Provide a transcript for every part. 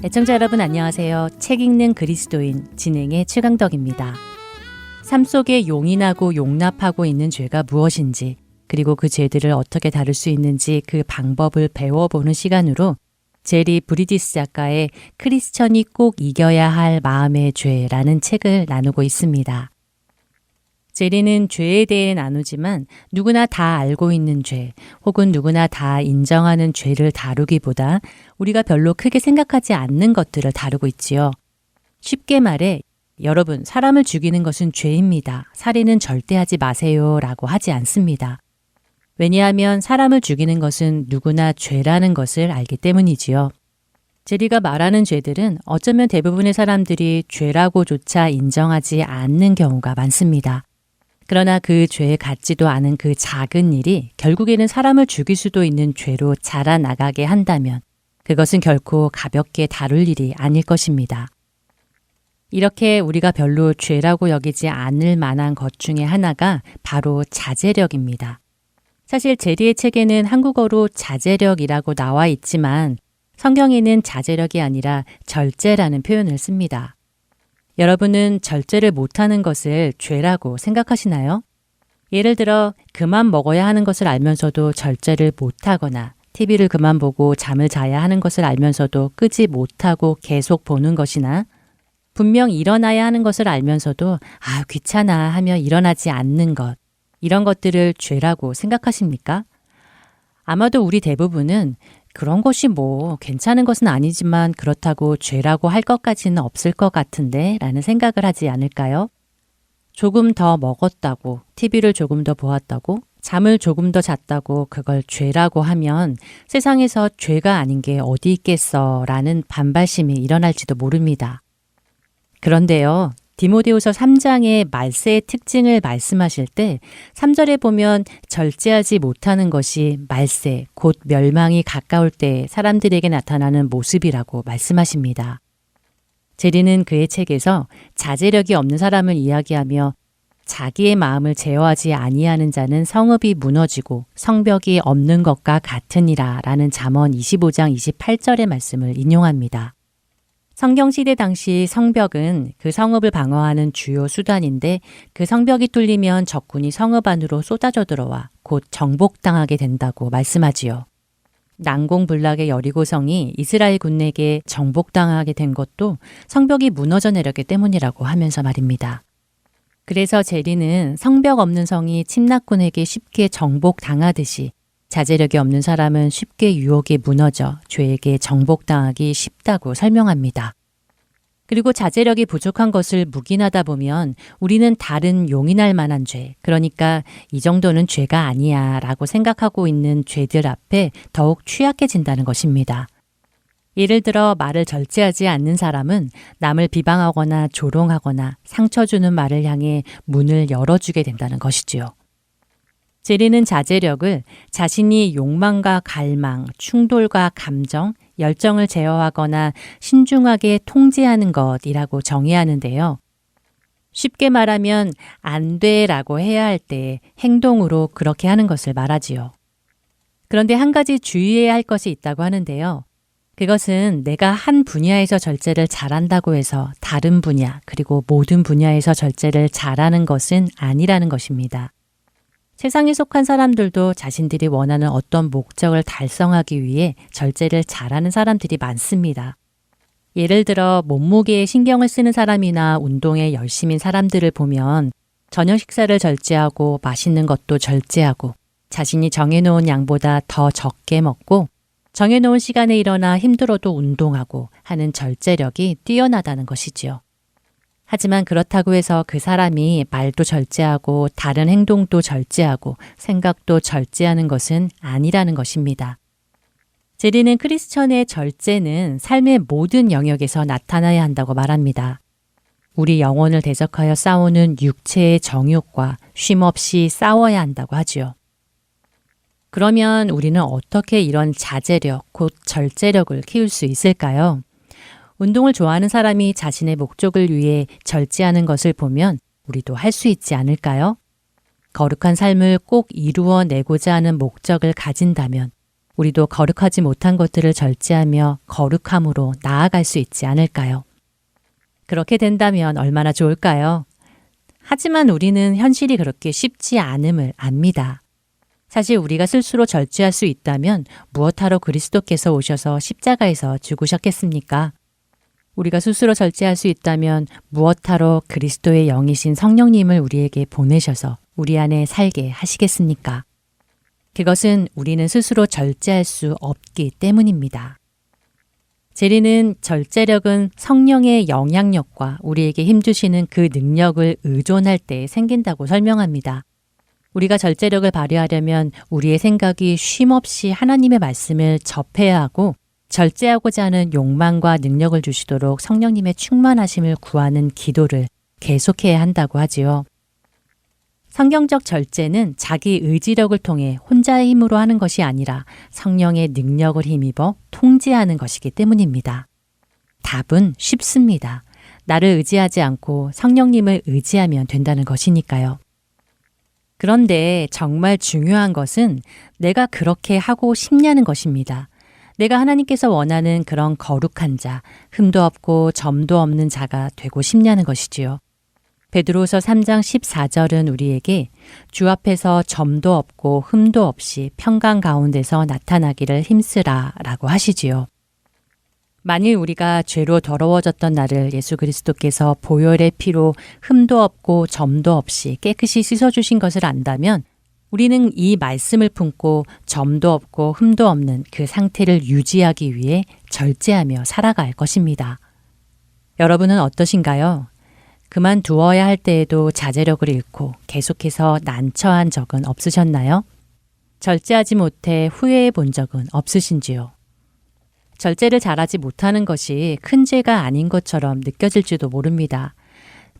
애청자 여러분 안녕하세요. 책 읽는 그리스도인 진행의 최강덕입니다. 삶 속에 용인하고 용납하고 있는 죄가 무엇인지, 그리고 그 죄들을 어떻게 다룰 수 있는지 그 방법을 배워보는 시간으로 제리 브리디스 작가의 크리스천이 꼭 이겨야 할 마음의 죄라는 책을 나누고 있습니다. 제리는 죄에 대해 나누지만 누구나 다 알고 있는 죄 혹은 누구나 다 인정하는 죄를 다루기보다 우리가 별로 크게 생각하지 않는 것들을 다루고 있지요. 쉽게 말해 여러분, 사람을 죽이는 것은 죄입니다. 살인은 절대 하지 마세요 라고 하지 않습니다. 왜냐하면 사람을 죽이는 것은 누구나 죄라는 것을 알기 때문이지요. 제리가 말하는 죄들은 어쩌면 대부분의 사람들이 죄라고조차 인정하지 않는 경우가 많습니다. 그러나 그 죄에 같지도 않은 그 작은 일이 결국에는 사람을 죽일 수도 있는 죄로 자라나가게 한다면 그것은 결코 가볍게 다룰 일이 아닐 것입니다. 이렇게 우리가 별로 죄라고 여기지 않을 만한 것 중에 하나가 바로 자제력입니다. 사실 제리의 책에는 한국어로 자제력이라고 나와 있지만 성경에는 자제력이 아니라 절제라는 표현을 씁니다. 여러분은 절제를 못하는 것을 죄라고 생각하시나요? 예를 들어 그만 먹어야 하는 것을 알면서도 절제를 못하거나 TV를 그만 보고 잠을 자야 하는 것을 알면서도 끄지 못하고 계속 보는 것이나 분명 일어나야 하는 것을 알면서도 귀찮아 하며 일어나지 않는 것, 이런 것들을 죄라고 생각하십니까? 아마도 우리 대부분은 그런 것이 괜찮은 것은 아니지만 그렇다고 죄라고 할 것까지는 없을 것 같은데 라는 생각을 하지 않을까요? 조금 더 먹었다고, TV를 조금 더 보았다고, 잠을 조금 더 잤다고 그걸 죄라고 하면 세상에서 죄가 아닌 게 어디 있겠어 라는 반발심이 일어날지도 모릅니다. 그런데요, 디모데후서 3장의 말세의 특징을 말씀하실 때 3절에 보면 절제하지 못하는 것이 말세, 곧 멸망이 가까울 때 사람들에게 나타나는 모습이라고 말씀하십니다. 제리는 그의 책에서 자제력이 없는 사람을 이야기하며 자기의 마음을 제어하지 아니하는 자는 성읍이 무너지고 성벽이 없는 것과 같으니라 라는 잠언 25장 28절의 말씀을 인용합니다. 성경시대 당시 성벽은 그 성읍을 방어하는 주요 수단인데 그 성벽이 뚫리면 적군이 성읍 안으로 쏟아져 들어와 곧 정복당하게 된다고 말씀하지요. 난공불락의 여리고성이 이스라엘 군에게 정복당하게 된 것도 성벽이 무너져 내렸기 때문이라고 하면서 말입니다. 그래서 제리는 성벽 없는 성이 침략군에게 쉽게 정복당하듯이 자제력이 없는 사람은 쉽게 유혹에 무너져 죄에게 정복당하기 쉽다고 설명합니다. 그리고 자제력이 부족한 것을 묵인하다 보면 우리는 다른 용인할 만한 죄, 그러니까 이 정도는 죄가 아니야 라고 생각하고 있는 죄들 앞에 더욱 취약해진다는 것입니다. 예를 들어 말을 절제하지 않는 사람은 남을 비방하거나 조롱하거나 상처 주는 말을 향해 문을 열어주게 된다는 것이지요. 제리는 자제력을 자신이 욕망과 갈망, 충돌과 감정, 열정을 제어하거나 신중하게 통제하는 것이라고 정의하는데요. 쉽게 말하면 안 돼라고 해야 할 때 행동으로 그렇게 하는 것을 말하지요. 그런데 한 가지 주의해야 할 것이 있다고 하는데요. 그것은 내가 한 분야에서 절제를 잘한다고 해서 다른 분야, 그리고 모든 분야에서 절제를 잘하는 것은 아니라는 것입니다. 세상에 속한 사람들도 자신들이 원하는 어떤 목적을 달성하기 위해 절제를 잘하는 사람들이 많습니다. 예를 들어 몸무게에 신경을 쓰는 사람이나 운동에 열심인 사람들을 보면 저녁 식사를 절제하고 맛있는 것도 절제하고 자신이 정해놓은 양보다 더 적게 먹고 정해놓은 시간에 일어나 힘들어도 운동하고 하는 절제력이 뛰어나다는 것이지요. 하지만 그렇다고 해서 그 사람이 말도 절제하고 다른 행동도 절제하고 생각도 절제하는 것은 아니라는 것입니다. 제리는 크리스천의 절제는 삶의 모든 영역에서 나타나야 한다고 말합니다. 우리 영혼을 대적하여 싸우는 육체의 정욕과 쉼없이 싸워야 한다고 하지요. 그러면 우리는 어떻게 이런 자제력, 곧 절제력을 키울 수 있을까요? 운동을 좋아하는 사람이 자신의 목적을 위해 절제하는 것을 보면 우리도 할 수 있지 않을까요? 거룩한 삶을 꼭 이루어내고자 하는 목적을 가진다면 우리도 거룩하지 못한 것들을 절제하며 거룩함으로 나아갈 수 있지 않을까요? 그렇게 된다면 얼마나 좋을까요? 하지만 우리는 현실이 그렇게 쉽지 않음을 압니다. 사실 우리가 스스로 절제할 수 있다면 무엇하러 그리스도께서 오셔서 십자가에서 죽으셨겠습니까? 우리가 스스로 절제할 수 있다면 무엇하러 그리스도의 영이신 성령님을 우리에게 보내셔서 우리 안에 살게 하시겠습니까? 그것은 우리는 스스로 절제할 수 없기 때문입니다. 제리는 절제력은 성령의 영향력과 우리에게 힘주시는 그 능력을 의존할 때 생긴다고 설명합니다. 우리가 절제력을 발휘하려면 우리의 생각이 쉼없이 하나님의 말씀을 접해야 하고 절제하고자 하는 욕망과 능력을 주시도록 성령님의 충만하심을 구하는 기도를 계속해야 한다고 하지요. 성경적 절제는 자기 의지력을 통해 혼자의 힘으로 하는 것이 아니라 성령의 능력을 힘입어 통제하는 것이기 때문입니다. 답은 쉽습니다. 나를 의지하지 않고 성령님을 의지하면 된다는 것이니까요. 그런데 정말 중요한 것은 내가 그렇게 하고 싶냐는 것입니다. 내가 하나님께서 원하는 그런 거룩한 자, 흠도 없고 점도 없는 자가 되고 싶냐는 것이지요. 베드로후서 3장 14절은 우리에게 주 앞에서 점도 없고 흠도 없이 평강 가운데서 나타나기를 힘쓰라 라고 하시지요. 만일 우리가 죄로 더러워졌던 나를 예수 그리스도께서 보혈의 피로 흠도 없고 점도 없이 깨끗이 씻어주신 것을 안다면 우리는 이 말씀을 품고 점도 없고 흠도 없는 그 상태를 유지하기 위해 절제하며 살아갈 것입니다. 여러분은 어떠신가요? 그만두어야 할 때에도 자제력을 잃고 계속해서 난처한 적은 없으셨나요? 절제하지 못해 후회해 본 적은 없으신지요? 절제를 잘하지 못하는 것이 큰 죄가 아닌 것처럼 느껴질지도 모릅니다.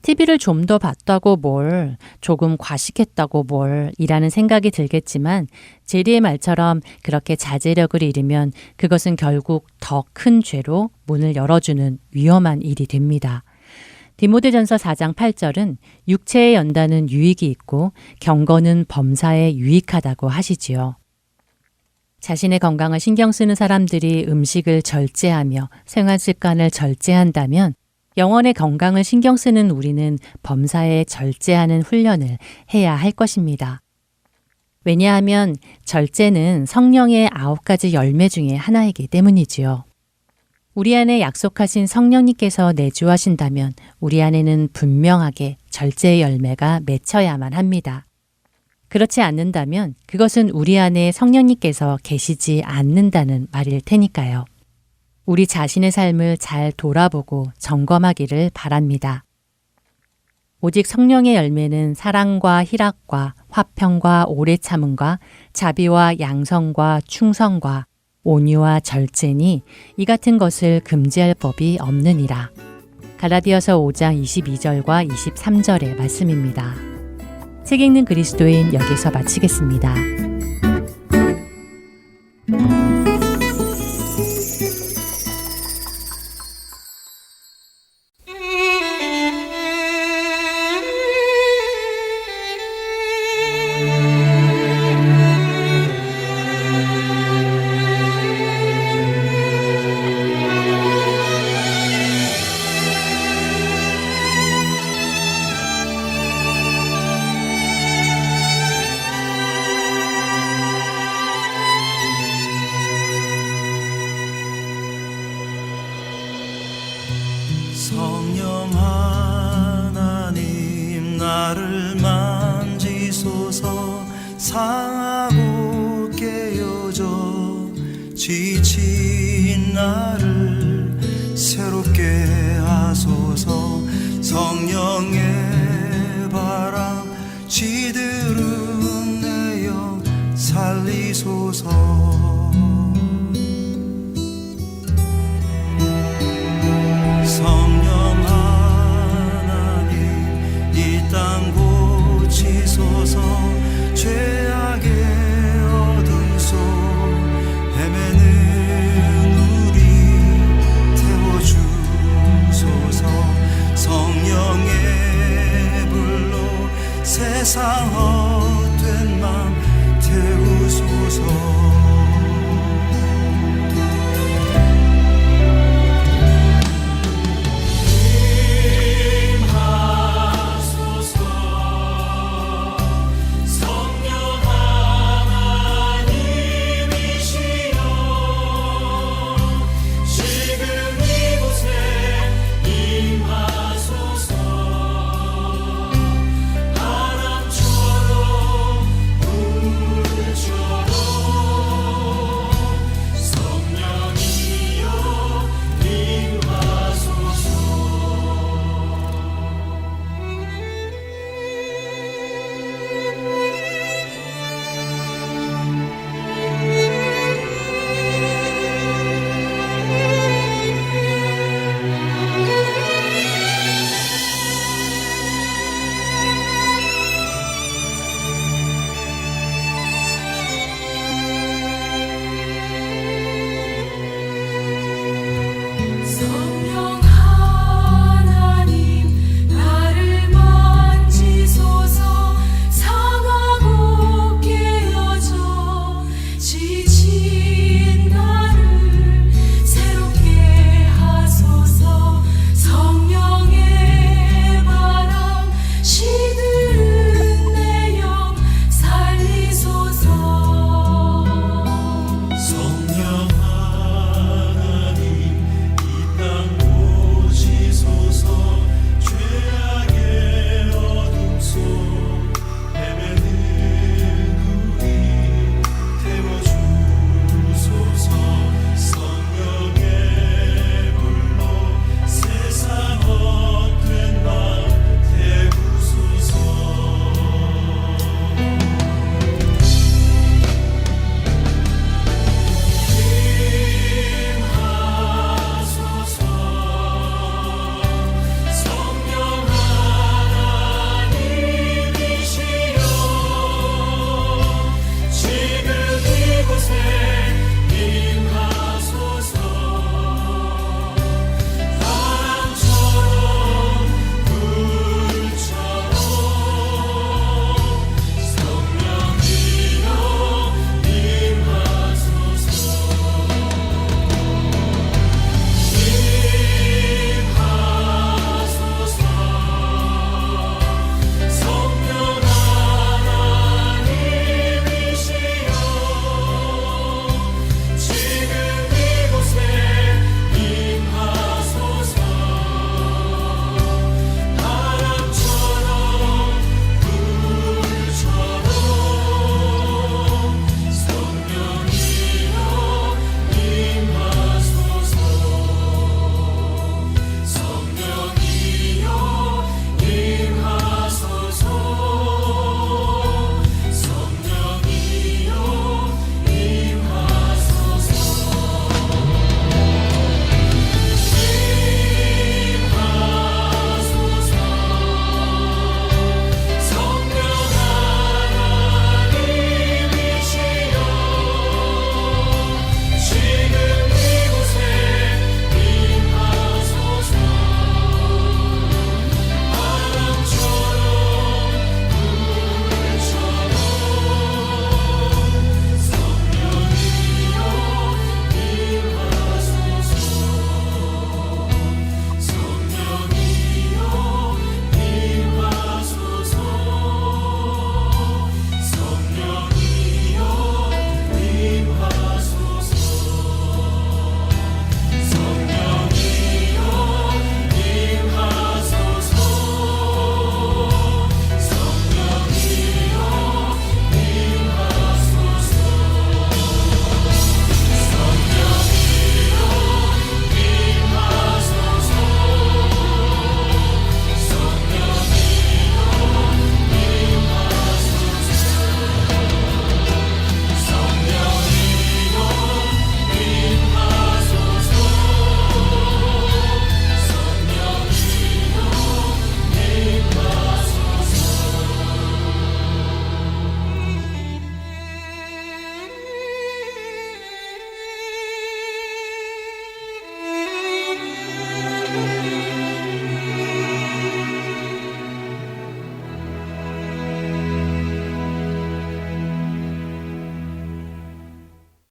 TV를 좀 더 봤다고 뭘, 조금 과식했다고 뭘 이라는 생각이 들겠지만 제리의 말처럼 그렇게 자제력을 잃으면 그것은 결국 더 큰 죄로 문을 열어주는 위험한 일이 됩니다. 디모데전서 4장 8절은 육체의 연단은 유익이 있고 경건은 범사에 유익하다고 하시지요. 자신의 건강을 신경 쓰는 사람들이 음식을 절제하며 생활 습관을 절제한다면 영혼의 건강을 신경 쓰는 우리는 범사에 절제하는 훈련을 해야 할 것입니다. 왜냐하면 절제는 성령의 9가지 열매 중에 하나이기 때문이지요. 우리 안에 약속하신 성령님께서 내주하신다면 우리 안에는 분명하게 절제의 열매가 맺혀야만 합니다. 그렇지 않는다면 그것은 우리 안에 성령님께서 계시지 않는다는 말일 테니까요. 우리 자신의 삶을 잘 돌아보고 점검하기를 바랍니다. 오직 성령의 열매는 사랑과 희락과 화평과 오래 참음과 자비와 양성과 충성과 온유와 절제니 이 같은 것을 금지할 법이 없느니라. 갈라디아서 5장 22절과 23절의 말씀입니다. 책 읽는 그리스도인 여기서 마치겠습니다. 성령 하나님 나를 만지소서. 상하고 깨어져 지친 나를 새롭게 하소서. 성령의 바람 지들은 내 영 살리소서. 성령 하나님 이 땅 고치소서. 죄악의 어둠 속 헤매는 우리 태워주소서. 성령의 불로 세상